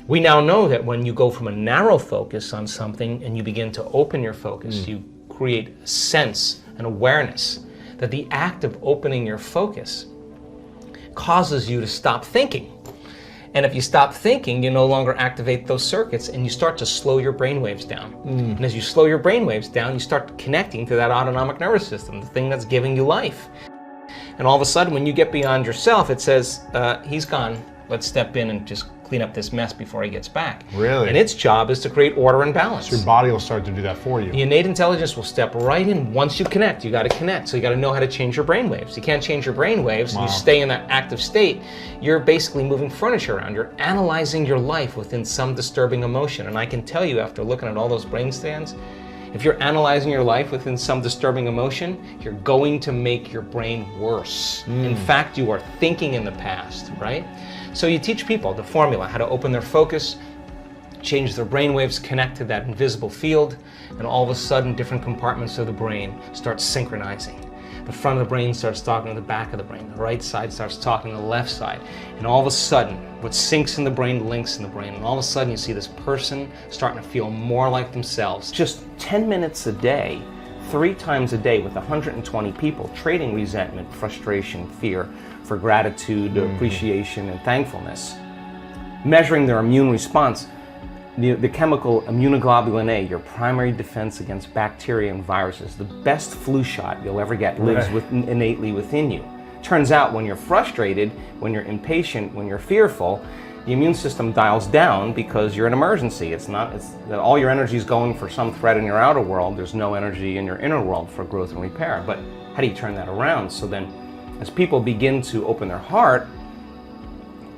We now know that when you go from a narrow focus on something and you begin to open your focus, you create a sense, an awareness, that the act of opening your focus causes you to stop thinking. And if you stop thinking, you no longer activate those circuits and you start to slow your brain waves down. And as you slow your brain waves down, you start connecting to that autonomic nervous system, the thing that's giving you life. And all of a sudden, when you get beyond yourself, it says, he's gone. Let's step in and just clean up this mess before he gets back. Really? And its job is to create order and balance. So your body will start to do that for you. The innate intelligence will step right in. Once you connect, you got to connect. So you got to know how to change your brain waves. You can't change your brain waves and you stay in that active state. You're basically moving furniture around. You're analyzing your life within some disturbing emotion. And I can tell you, after looking at all those brain scans, if you're analyzing your life within some disturbing emotion, you're going to make your brain worse. In fact, you are thinking in the past, right? So you teach people the formula, how to open their focus, change their brainwaves, connect to that invisible field, and all of a sudden different compartments of the brain start synchronizing. The front of the brain starts talking to the back of the brain. The right side starts talking to the left side. And all of a sudden, what syncs in the brain links in the brain. And all of a sudden you see this person starting to feel more like themselves. Just 10 minutes a day, 3 times a day with 120 people, trading resentment, frustration, fear for gratitude, appreciation, and thankfulness. Measuring their immune response. The chemical immunoglobulin A, your primary defense against bacteria and viruses, the best flu shot you'll ever get, lives innately within you. Turns out when you're frustrated, when you're impatient, when you're fearful, the immune system dials down because you're in emergency. It's all your energy is going for some threat in your outer world. There's no energy in your inner world for growth and repair. But how do you turn that around? So then, as people begin to open their heart,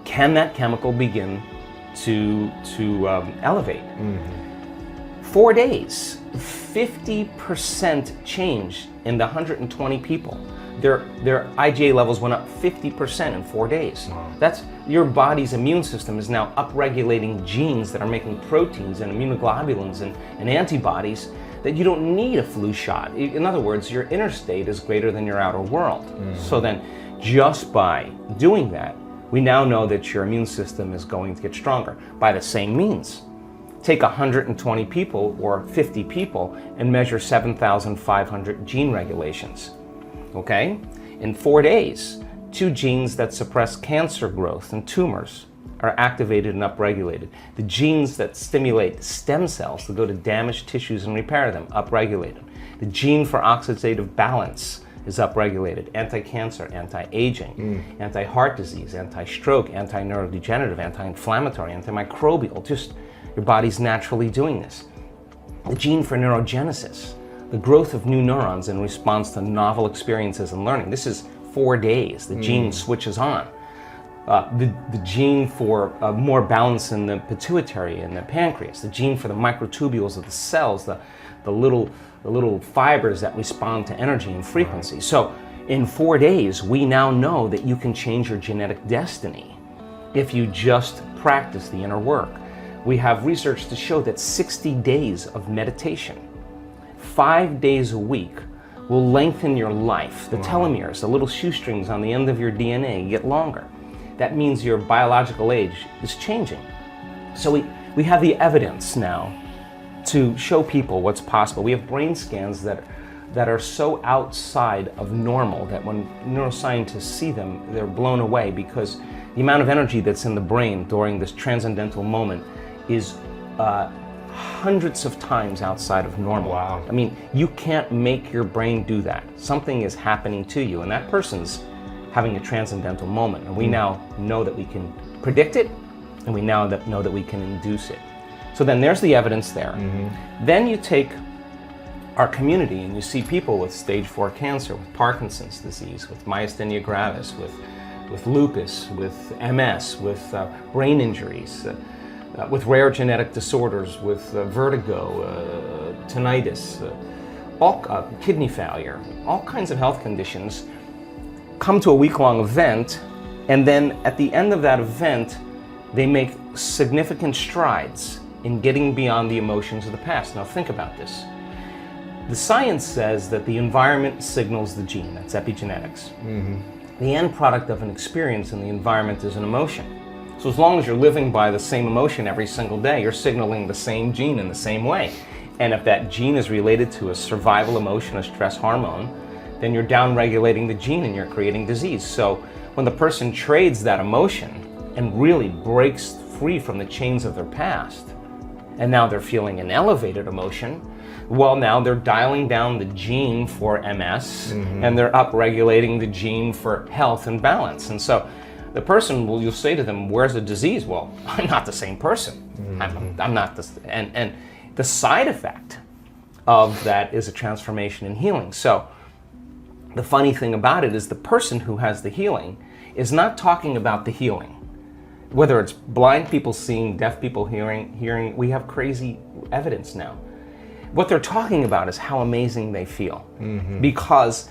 can that chemical begin to elevate? 4 days, 50% change in the 120 people. Their IgA levels went up 50% in 4 days. That's your body's immune system is now upregulating genes that are making proteins and immunoglobulins and antibodies that you don't need a flu shot. In other words, your inner state is greater than your outer world. So then, just by doing that, we now know that your immune system is going to get stronger. By the same means, take 120 people or 50 people and measure 7,500 gene regulations. Okay? In 4 days, 2 genes that suppress cancer growth and tumors are activated and upregulated. The genes that stimulate stem cells to go to damaged tissues and repair them, upregulated. The gene for oxidative balance is upregulated. Anti-cancer, anti-aging, anti-heart disease, anti-stroke, anti-neurodegenerative, anti-inflammatory, antimicrobial. Just your body's naturally doing this. The gene for neurogenesis, the growth of new neurons in response to novel experiences and learning. This is 4 days. The gene switches on. The gene for more balance in the pituitary and the pancreas. The gene for the microtubules of the cells, the little fibers that respond to energy and frequency. So in 4 days, we now know that you can change your genetic destiny if you just practice the inner work. We have research to show that 60 days of meditation, 5 days a week, will lengthen your life. The telomeres, the little shoestrings on the end of your DNA, get longer. That means your biological age is changing. So we have the evidence now to show people what's possible. We have brain scans that are so outside of normal that when neuroscientists see them, they're blown away, because the amount of energy that's in the brain during this transcendental moment is hundreds of times outside of normal. Wow. I mean, you can't make your brain do that. Something is happening to you, and that person's having a transcendental moment. And we now know that we can predict it, and we now know that we can induce it. So then there's the evidence there. Then you take our community and you see people with stage 4 cancer, with Parkinson's disease, with myasthenia gravis, with lupus, with MS, with brain injuries, with rare genetic disorders, with vertigo, tinnitus, kidney failure, all kinds of health conditions, come to a week-long event, and then at the end of that event, they make significant strides in getting beyond the emotions of the past. Now think about this. The science says that the environment signals the gene. That's epigenetics. The end product of an experience in the environment is an emotion. So as long as you're living by the same emotion every single day, you're signaling the same gene in the same way. And if that gene is related to a survival emotion, a stress hormone, then you're down-regulating the gene and you're creating disease. So when the person trades that emotion and really breaks free from the chains of their past, and now they're feeling an elevated emotion, well, now they're dialing down the gene for MS, and they're up-regulating the gene for health and balance. And so the person, you'll say to them, where's the disease? Well, I'm not the same person. I'm not this. And the side effect of that is a transformation and healing. So the funny thing about it is the person who has the healing is not talking about the healing. Whether it's blind people seeing, deaf people hearing, we have crazy evidence now. What they're talking about is how amazing they feel because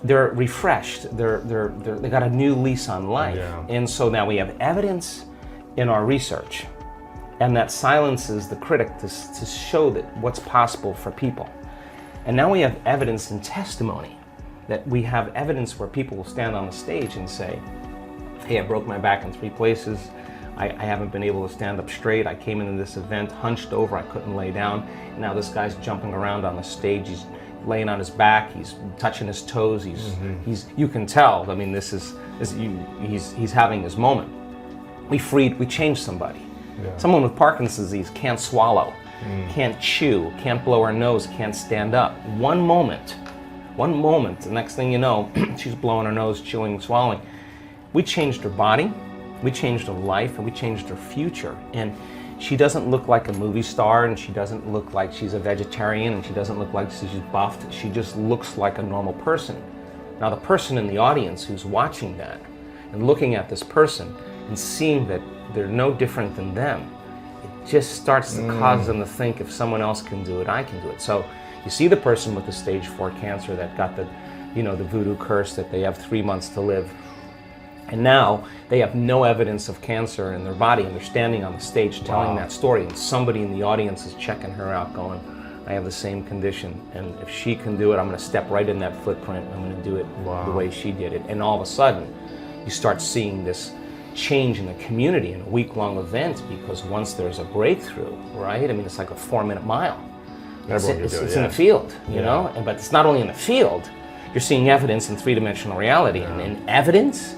they're refreshed. They got a new lease on life. Yeah. And so now we have evidence in our research, and that silences the critic to show that what's possible for people. And now we have evidence in testimony, that we have evidence where people will stand on the stage and say, hey, I broke my back in 3 places. I haven't been able to stand up straight. I came into this event hunched over, I couldn't lay down. And now this guy's jumping around on the stage. He's laying on his back, he's touching his toes, he's you can tell, I mean, he's having his moment. We changed somebody. Yeah. Someone with Parkinson's disease can't swallow, can't chew, can't blow her nose, can't stand up. One moment, the next thing you know, she's blowing her nose, chewing, swallowing. We changed her body, we changed her life, and we changed her future. And she doesn't look like a movie star, and she doesn't look like she's a vegetarian, and she doesn't look like she's buffed. She just looks like a normal person. Now the person in the audience who's watching that and looking at this person and seeing that they're no different than them, it just starts to cause them to think, if someone else can do it, I can do it. So you see the person with the stage 4 cancer that got the voodoo curse that they have 3 months to live. And now they have no evidence of cancer in their body, and they're standing on the stage telling that story, and somebody in the audience is checking her out going, I have the same condition, and if she can do it, I'm going to step right in that footprint, and I'm going to do it the way she did it. And all of a sudden, you start seeing this change in the community in a week-long event, because once there's a breakthrough, right? I mean, it's like a 4-minute mile. It's in the field, you know? But it's not only in the field, you're seeing evidence in 3-dimensional reality, and evidence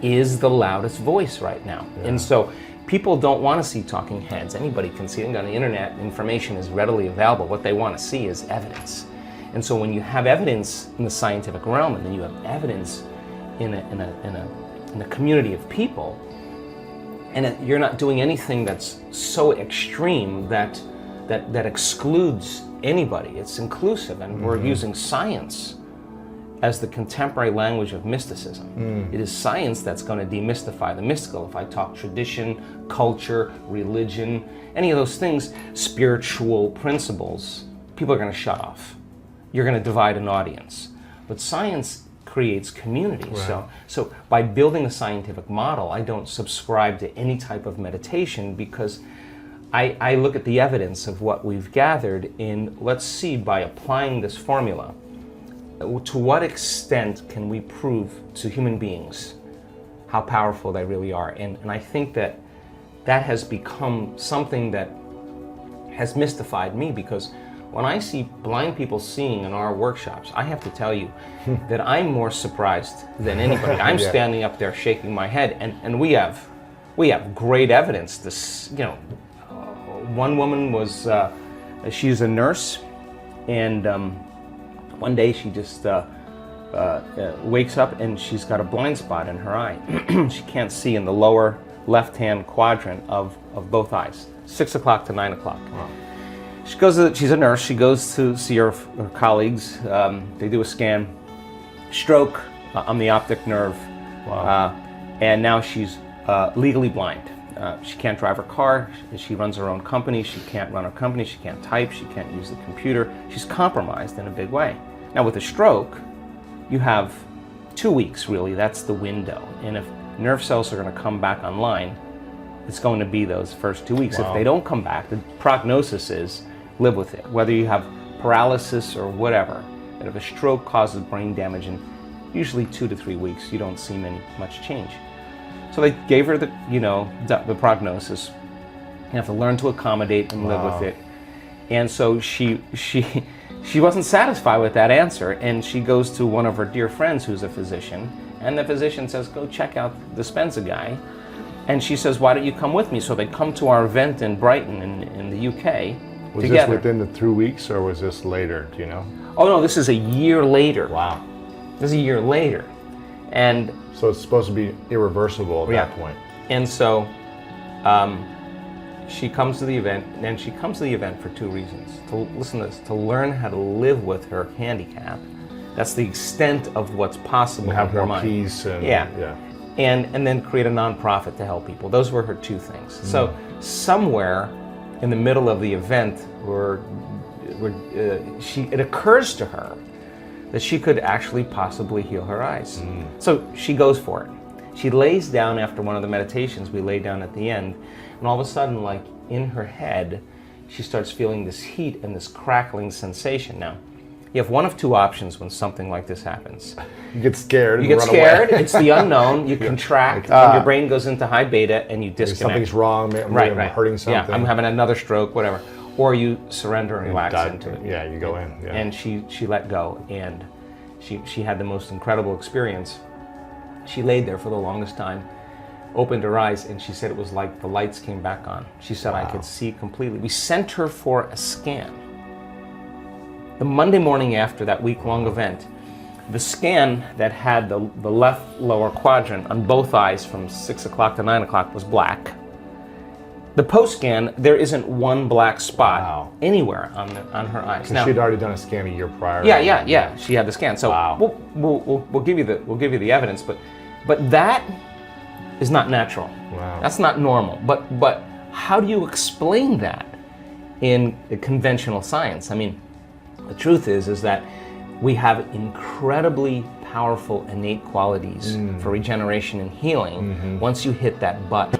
is the loudest voice right now. Yeah. And so people don't want to see talking heads. Anybody can see it on the internet. Information is readily available. What they want to see is evidence. And so when you have evidence in the scientific realm, and then you have evidence in a community of people, and you're not doing anything that's so extreme that excludes anybody. It's inclusive, and we're using science as the contemporary language of mysticism. It is science that's going to demystify the mystical. If I talk tradition, culture, religion, any of those things, spiritual principles, people are going to shut off. You're going to divide an audience. But science creates community. Right. So by building a scientific model, I don't subscribe to any type of meditation, because I look at the evidence of what we've gathered in, let's see, by applying this formula, to what extent can we prove to human beings how powerful they really are? And I think that has become something that has mystified me, because when I see blind people seeing in our workshops, I have to tell you that I'm more surprised than anybody. I'm standing up there shaking my head, and we have great evidence. This, one woman was, she's a nurse, and one day she just wakes up and she's got a blind spot in her eye. She can't see in the lower left-hand quadrant of both eyes, 6 o'clock to 9 o'clock. Wow. She's a nurse, she goes to see her colleagues, they do a scan, stroke on the optic nerve, and now she's legally blind. She can't drive her car, she runs her own company, she can't run her company, she can't type, she can't use the computer. She's compromised in a big way. Now with a stroke, you have 2 weeks really, that's the window. And if nerve cells are going to come back online, it's going to be those first 2 weeks. Wow. If they don't come back, the prognosis is live with it. Whether you have paralysis or whatever, that if a stroke causes brain damage in usually 2 to 3 weeks, you don't see much change. So they gave her the prognosis. You have to learn to accommodate and live with it. And so she wasn't satisfied with that answer, and she goes to one of her dear friends who's a physician, and the physician says, go check out the Dispenza guy. And she says, why don't you come with me? So they come to our event in Brighton in the UK was together. this within the 2 weeks, or was this later, do you know? Oh no, this is a year later. Wow. This is a year later. And so it's supposed to be irreversible at that point. And so she comes to the event, and she comes to the event for two reasons. Listen to this, to learn how to live with her handicap. That's the extent of what's possible And have in her more mind. peace. And, And then create a nonprofit to help people. Those were her two things. So somewhere in the middle of the event, it occurs to her that she could actually possibly heal her eyes. So she goes for it. She lays down after one of the meditations we lay down at the end, and all of a sudden, like in her head, she starts feeling this heat and this crackling sensation. Now, you have one of two options when something like this happens. You get scared. You get scared. It's the unknown. You contract, and your brain goes into high beta, and you disconnect. Something's wrong. I'm hurting something. Yeah, I'm having another stroke, whatever. Or you surrender and relax into it. Yeah, you go in. Yeah. And she let go, and she had the most incredible experience. She laid there for the longest time, opened her eyes, and she said it was like the lights came back on. She said, I could see completely. We sent her for a scan. The Monday morning after that week-long event, the scan that had the left lower quadrant on both eyes from 6 o'clock to 9 o'clock was black. The post-scan, there isn't one black spot anywhere on her eyes. Now, she'd already done a scan a year prior. Yeah. She had the scan. So we'll give you the evidence, but that is not natural. Wow. That's not normal. But how do you explain that in conventional science? I mean, the truth is that we have incredibly powerful innate qualities for regeneration and healing once you hit that button.